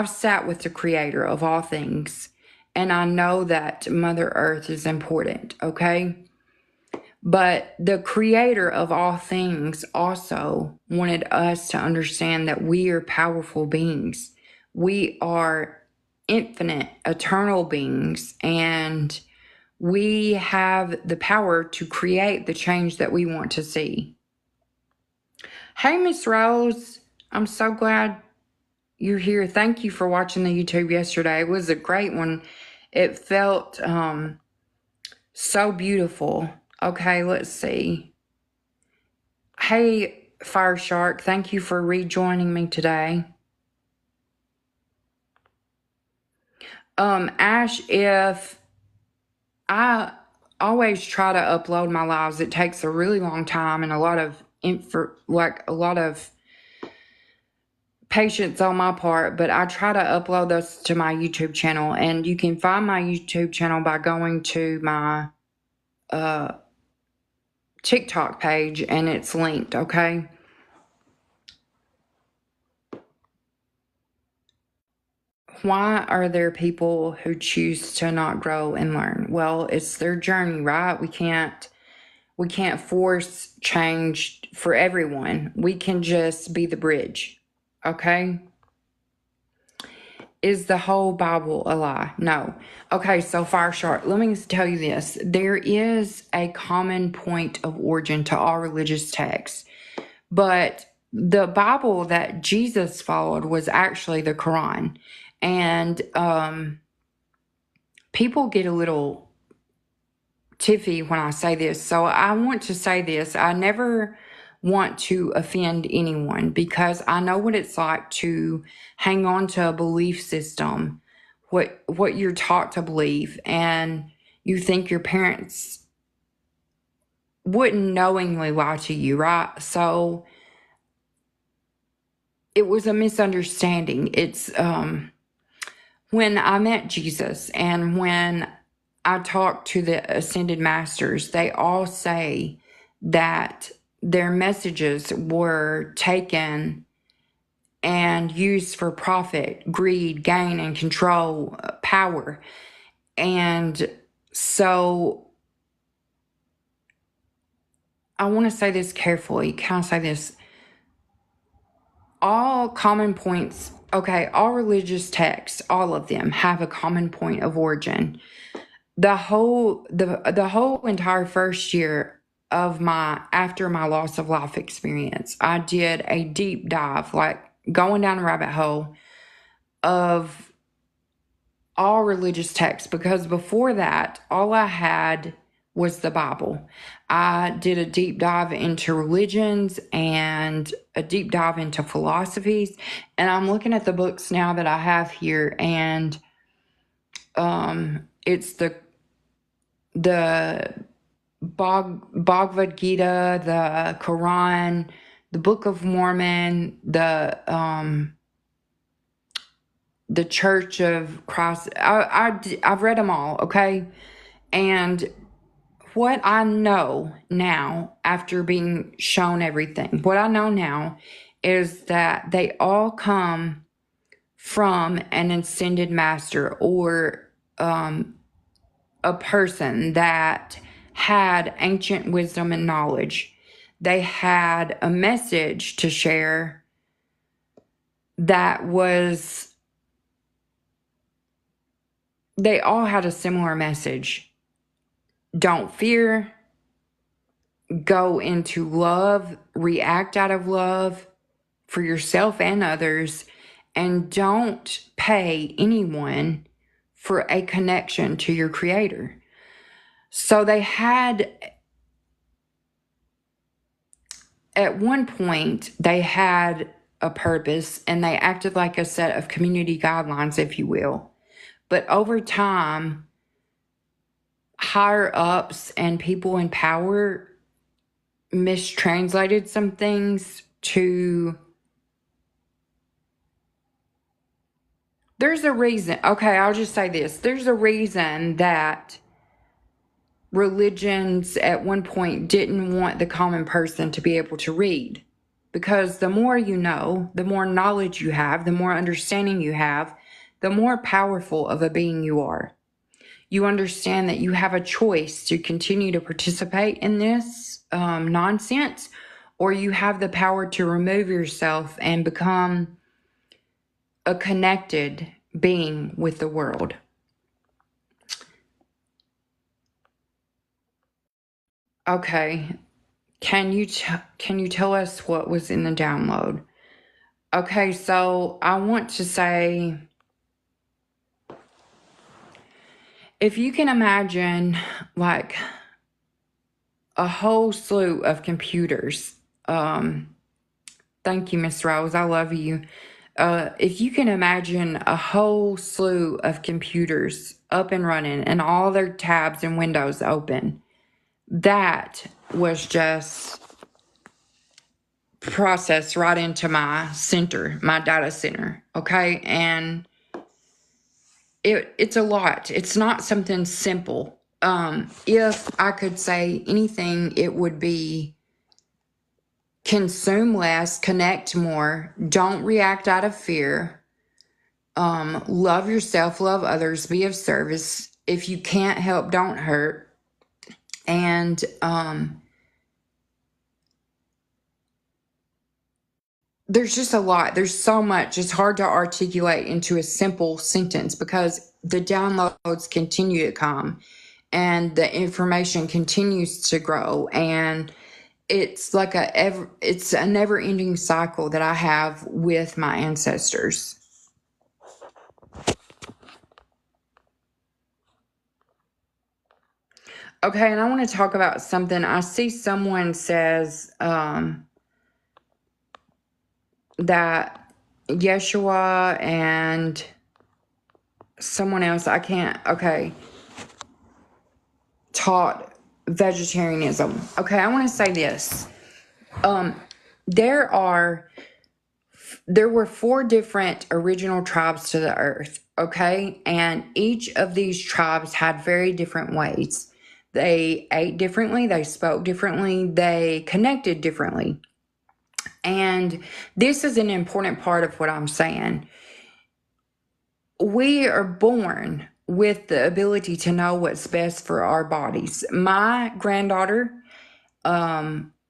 sat with the creator of all things, and I know that Mother Earth is important, okay? But the creator of all things also wanted us to understand that we are powerful beings. We are infinite, eternal beings, and we have the power to create the change that we want to see. Hey, Miss Rose, I'm so glad you're here. Thank you for watching the YouTube yesterday. It was a great one. It felt so beautiful. Okay, let's see. Hey, Fire Shark, thank you for rejoining me today. Ash, if I always try to upload my lives, it takes a really long time and a lot of patience on my part, but I try to upload those to my YouTube channel, and you can find my YouTube channel by going to my TikTok page, and it's linked, okay? Why are there people who choose to not grow and learn? Well, it's their journey, right? We can't force change for everyone. We can just be the bridge, okay? Is the whole Bible a lie? No. Okay, so Fire Shark, let me tell you this. There is a common point of origin to all religious texts, but the Bible that Jesus followed was actually the Quran. And people get a little tiffy when I say this. So I want to say this. I never want to offend anyone, because I know what it's like to hang on to a belief system, what you're taught to believe, and you think your parents wouldn't knowingly lie to you, right? So it was a misunderstanding. It's when I met Jesus and when I talked to the ascended masters, they all say that their messages were taken and used for profit, greed, gain, and control, power. And so I want to say this carefully. Can I say this? All common points, okay, all religious texts, all of them have a common point of origin. The whole entire first year of after my loss of life experience, I did a deep dive, like going down a rabbit hole of all religious texts, because before that, all I had was the Bible. I did a deep dive into religions and a deep dive into philosophies, and I'm looking at the books now that I have here, and it's the Bhagavad Gita, the Quran, the Book of Mormon, the Church of Christ. I've read them all, okay? And what I know now, after being shown everything, what I know now is that they all come from an ascended master, or a person that had ancient wisdom and knowledge. They had a message to share that was, they all had a similar message. Don't fear, go into love, react out of love for yourself and others, and don't pay anyone for a connection to your Creator. So they had, at one point, they had a purpose and they acted like a set of community guidelines, if you will. But over time, higher ups and people in power mistranslated some things to, there's a reason. Okay, I'll just say this. There's a reason that religions at one point didn't want the common person to be able to read. Because the more you know, the more knowledge you have, the more understanding you have, the more powerful of a being you are. You understand that you have a choice to continue to participate in this nonsense, or you have the power to remove yourself and become a connected being with the world. Okay, can you tell us what was in the download? Okay, so I want to say, if you can imagine like a whole slew of computers, thank you, Miss Rose, I love you. If you can imagine a whole slew of computers up and running and all their tabs and windows open, that was just processed right into my center, my data center, okay? And it's a lot. It's not something simple. If I could say anything, it would be consume less, connect more, don't react out of fear, love yourself, love others, be of service. If you can't help, don't hurt. And there's just a lot. There's so much. It's hard to articulate into a simple sentence because the downloads continue to come and the information continues to grow, and it's like it's a never-ending cycle that I have with my ancestors. Okay, and I want to talk about something. I see someone says that Yeshua and someone else, I can't, okay, taught vegetarianism. Okay, I want to say this. There were 4 different original tribes to the earth, okay? And each of these tribes had very different ways. They ate differently, they spoke differently, they connected differently. And this is an important part of what I'm saying. We are born with the ability to know what's best for our bodies. My granddaughter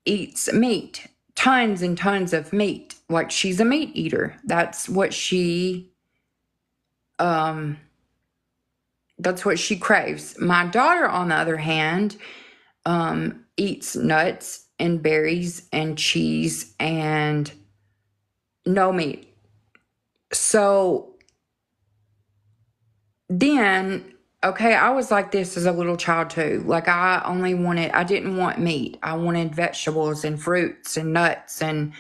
eats meat, tons and tons of meat. Like, she's a meat eater. That's what she craves. My daughter, on the other hand, eats nuts and berries and cheese and no meat. So then, okay, I was like this as a little child too. Like, I didn't want meat. I wanted vegetables and fruits and nuts and,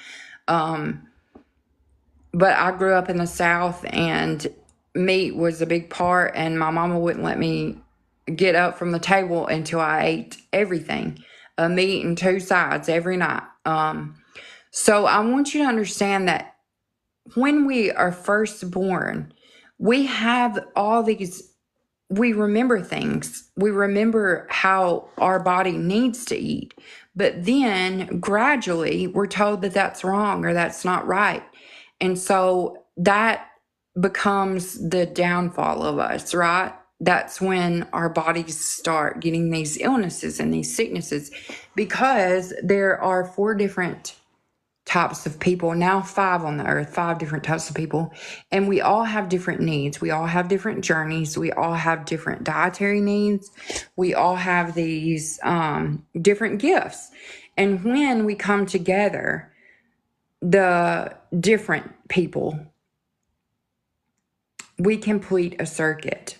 but I grew up in the South and meat was a big part, and my mama wouldn't let me get up from the table until I ate everything, meat and 2 sides every night. So I want you to understand that when we are first born, we have all these, we remember things. We remember how our body needs to eat. But then gradually we're told that that's wrong or that's not right. And so that becomes the downfall of us, right? That's when our bodies start getting these illnesses and these sicknesses, because there are 4 different types of people, now 5 on the earth, 5 different types of people, and we all have different needs. We all have different journeys. We all have different dietary needs. We all have these different gifts. And when we come together, the different people, we complete a circuit.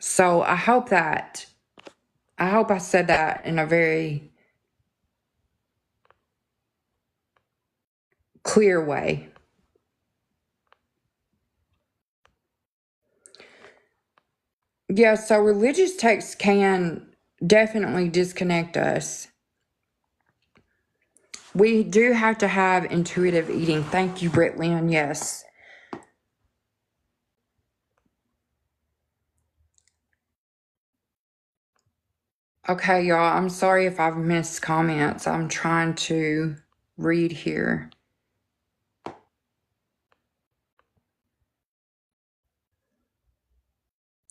So I hope I said that in a very clear way. Yeah, so religious texts can definitely disconnect us. We do have to have intuitive eating. Thank you, Britt Lynn. Yes. Okay, y'all, I'm sorry if I've missed comments. I'm trying to read here.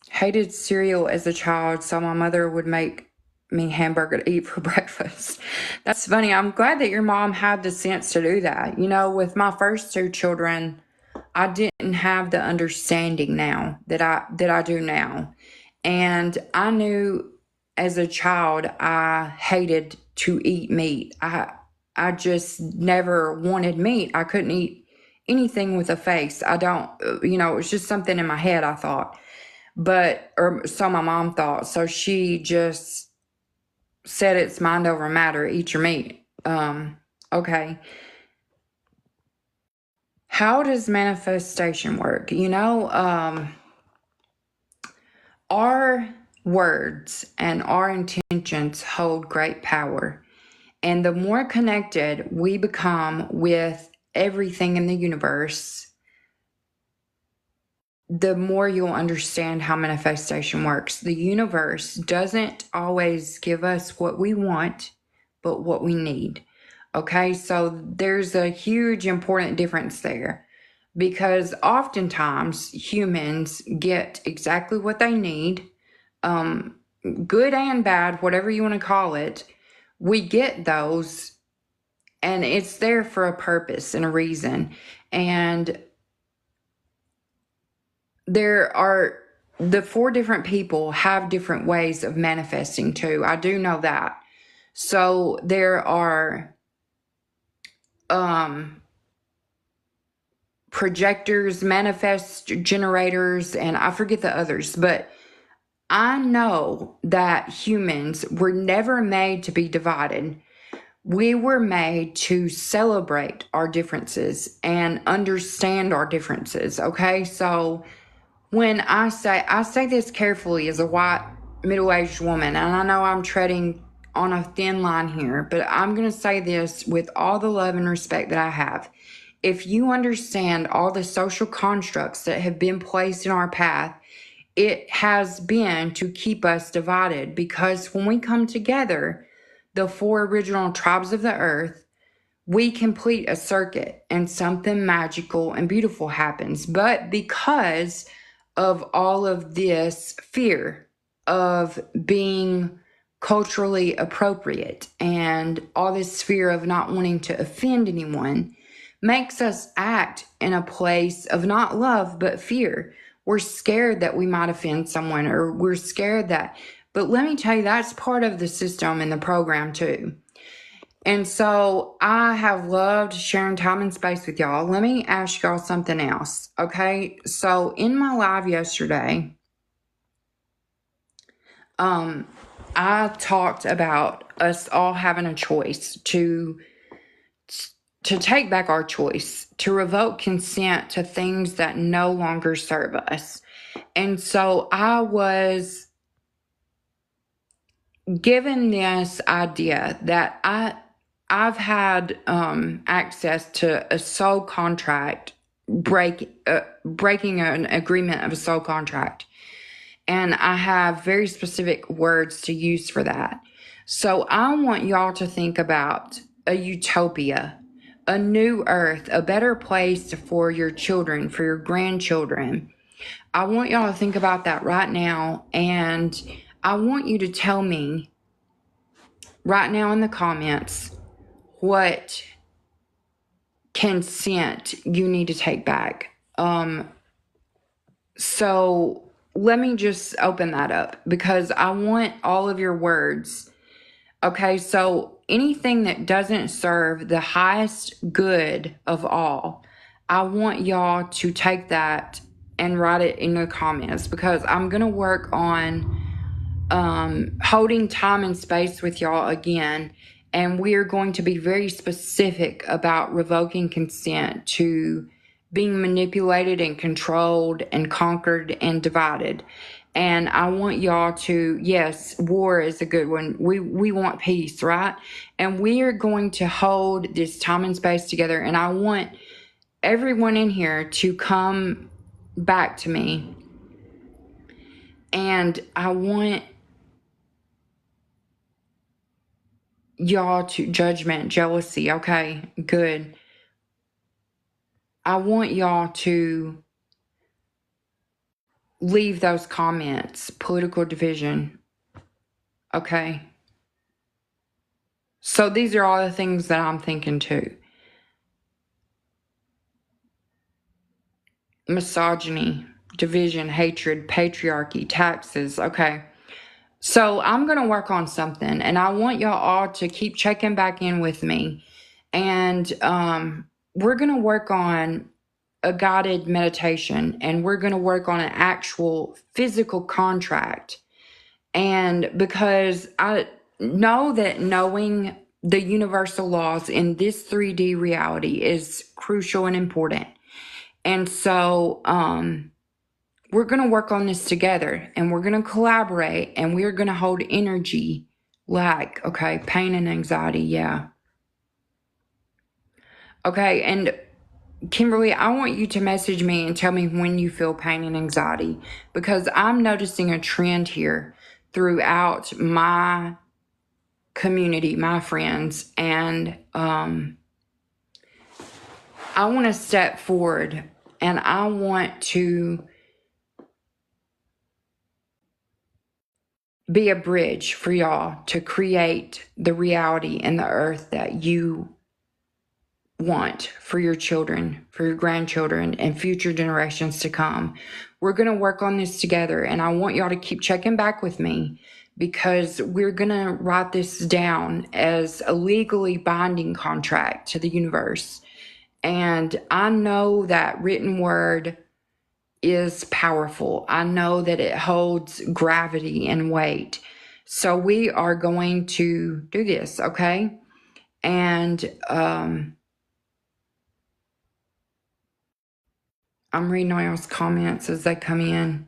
Hated cereal as a child, so my mother would make me hamburger to eat for breakfast. That's funny. I'm glad that your mom had the sense to do that. You know, with my first two children, I didn't have the understanding now that I do now. And I knew as a child I hated to eat meat. I just never wanted meat. I couldn't eat anything with a face. I don't, it was just something in my head, I thought. Or so my mom thought. So she just said it's mind over matter, eat your meat. Okay. How does manifestation work? Our words and our intentions hold great power. And the more connected we become with everything in the universe, the more you'll understand how manifestation works. The universe doesn't always give us what we want, but what we need. Okay, so there's a huge important difference there, because oftentimes humans get exactly what they need, good and bad, whatever you want to call it. We get those, and it's there for a purpose and a reason. And there are the four different people have different ways of manifesting too. I do know that. So there are projectors, manifest generators, and I forget the others, but I know that humans were never made to be divided. We were made to celebrate our differences and understand our differences. Okay, so when I say this carefully as a white middle-aged woman, and I know I'm treading on a thin line here, but I'm going to say this with all the love and respect that I have. If you understand all the social constructs that have been placed in our path, it has been to keep us divided, because when we come together, the four original tribes of the earth, we complete a circuit and something magical and beautiful happens. But because of all of this fear of being culturally appropriate and all this fear of not wanting to offend anyone, makes us act in a place of not love but fear. We're scared that we might offend someone, or we're scared that. But let me tell you, that's part of the system and the program too. And so I have loved sharing time and space with y'all. Let me ask y'all something else. Okay. So in my live yesterday, I talked about us all having a choice to take back our choice, to revoke consent to things that no longer serve us. And so I was given this idea that I've had access to a soul contract, breaking an agreement of a soul contract. And I have very specific words to use for that. So I want y'all to think about a utopia, a new earth, a better place for your children, for your grandchildren. I want y'all to think about that right now. And I want you to tell me right now in the comments what consent you need to take back. So let me just open that up, because I want all of your words. Okay, so anything that doesn't serve the highest good of all, I want y'all to take that and write it in the comments, because I'm going to work on holding time and space with y'all again. And we are going to be very specific about revoking consent to being manipulated and controlled and conquered and divided. And I want y'all to, yes, war is a good one. We want peace, right? And we are going to hold this time and space together. And I want everyone in here to come back to me. And I want y'all to judgment, jealousy. Okay, good. I want y'all to leave those comments, political division. Okay. So these are all the things that I'm thinking too. Misogyny, division, hatred, patriarchy, taxes. Okay. So I'm going to work on something, and I want y'all all to keep checking back in with me. And we're going to work on a guided meditation, and we're going to work on an actual physical contract. And because I know that knowing the universal laws in this 3D reality is crucial and important. And so we're going to work on this together, and we're going to collaborate, and we're going to hold energy like, okay, pain and anxiety. Yeah. Okay. And Kimberly, I want you to message me and tell me when you feel pain and anxiety, because I'm noticing a trend here throughout my community, my friends, and I want to step forward, and I want to be a bridge for y'all to create the reality in the earth that you want for your children, for your grandchildren, and future generations to come. We're going to work on this together, and I want y'all to keep checking back with me, because we're going to write this down as a legally binding contract to the universe. And I know that written word is powerful. I know that it holds gravity and weight. So we are going to do this, okay? And I'm reading all y'all's comments as they come in.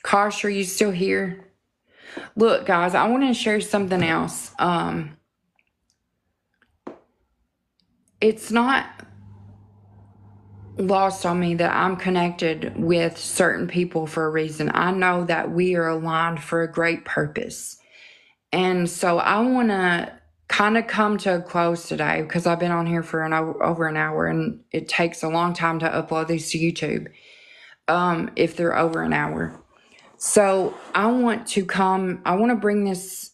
Kosh, are you still here? Look, guys, I want to share something else. It's not lost on me that I'm connected with certain people for a reason. I know that we are aligned for a great purpose. And so I want to kind of come to a close today, because I've been on here for over an hour, and it takes a long time to upload these to YouTube if they're over an hour. So I want to bring this,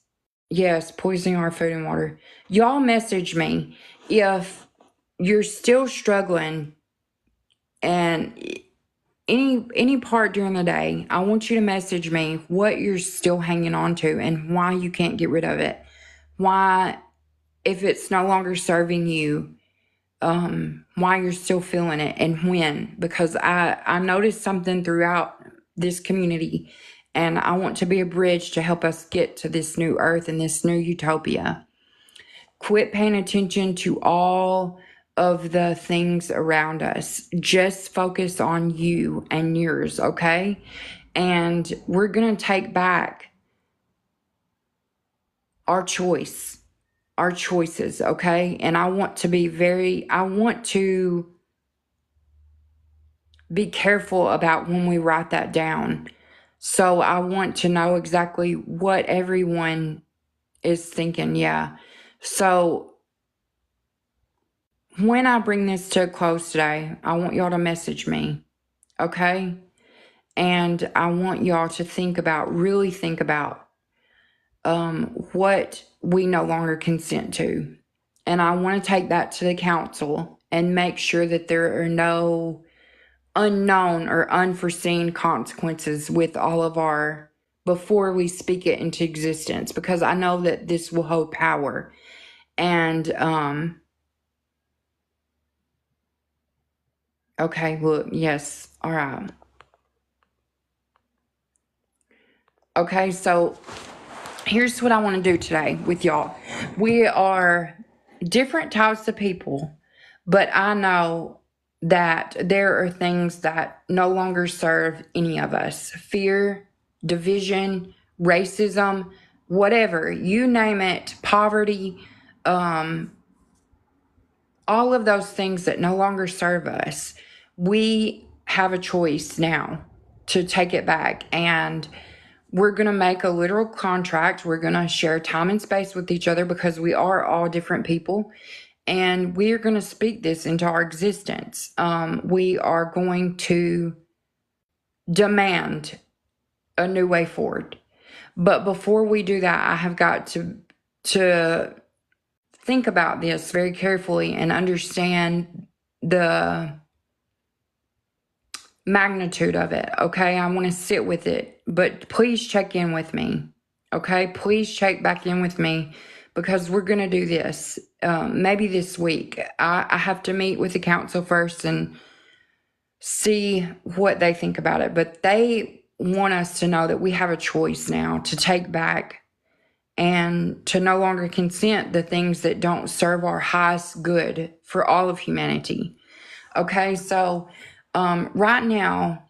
yes, poisoning our food and water. Y'all message me if you're still struggling, and any part during the day, I want you to message me what you're still hanging on to and why you can't get rid of it. Why, if it's no longer serving you, why you're still feeling it, and when. Because I noticed something throughout this community, and I want to be a bridge to help us get to this new earth and this new utopia. Quit paying attention to all of the things around us. Just focus on you and yours, okay? And we're going to take back our choices, okay? And I want to be careful about when we write that down. So I want to know exactly what everyone is thinking. Yeah. So when I bring this to a close today, I want y'all to message me, okay? And I want y'all to really think about what we no longer consent to. And I want to take that to the council and make sure that there are no unknown or unforeseen consequences with all of our, before we speak it into existence, because I know that this will hold power. And Okay, look, yes. All right. Okay, so here's what I want to do today with y'all. We are different types of people, but I know that there are things that no longer serve any of us. Fear, division, racism, whatever, you name it, poverty, all of those things that no longer serve us. We have a choice now to take it back, and we're going to make a literal contract. We're going to share time and space with each other because we are all different people. And we are going to speak this into our existence. We are going to demand a new way forward. But before we do that, I have got to think about this very carefully and understand the magnitude of it. Okay, I want to sit with it, but please check in with me. Okay, please check back in with me because we're going to do this maybe this week. I have to meet with the council first and see what they think about it, but they want us to know that we have a choice now to take back and to no longer consent the things that don't serve our highest good for all of humanity. Okay, so right now,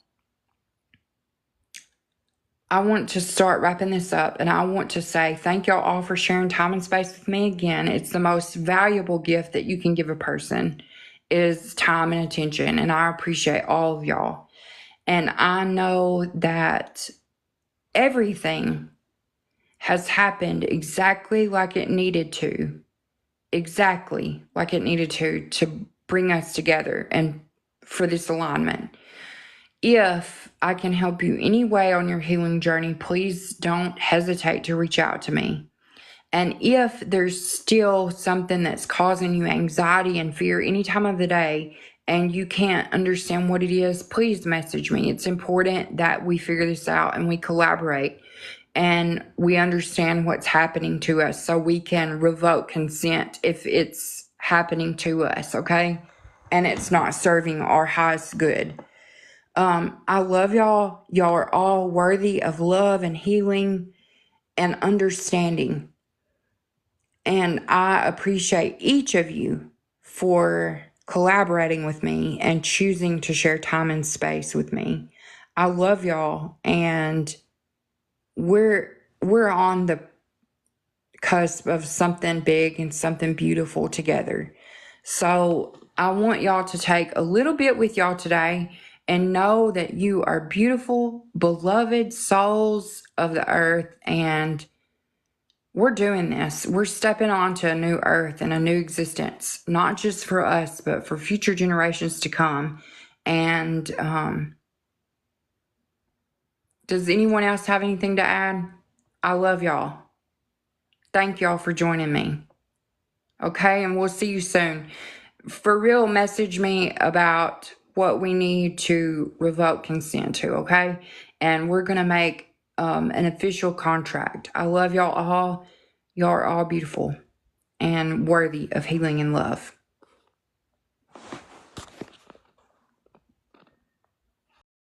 I want to start wrapping this up, and I want to say thank y'all all for sharing time and space with me again. It's the most valuable gift that you can give a person is time and attention, and I appreciate all of y'all. And I know that everything has happened exactly like it needed to, to bring us together and for this alignment. If I can help you any way on your healing journey, please don't hesitate to reach out to me. And if there's still something that's causing you anxiety and fear any time of the day and you can't understand what it is, please message me. It's important that we figure this out and we collaborate and we understand what's happening to us so we can revoke consent if it's happening to us, okay? And it's not serving our highest good. I love y'all. Y'all are all worthy of love and healing and understanding. And I appreciate each of you for collaborating with me and choosing to share time and space with me. I love y'all, and we're on the cusp of something big and something beautiful together. So I want y'all to take a little bit with y'all today and know that you are beautiful, beloved souls of the earth, and we're doing this. We're stepping onto a new earth and a new existence, not just for us, but for future generations to come. And does anyone else have anything to add? I love y'all. Thank y'all for joining me. Okay, and we'll see you soon. For real, message me about what we need to revoke consent to, okay? And we're going to make an official contract. I love y'all all. Y'all are all beautiful and worthy of healing and love.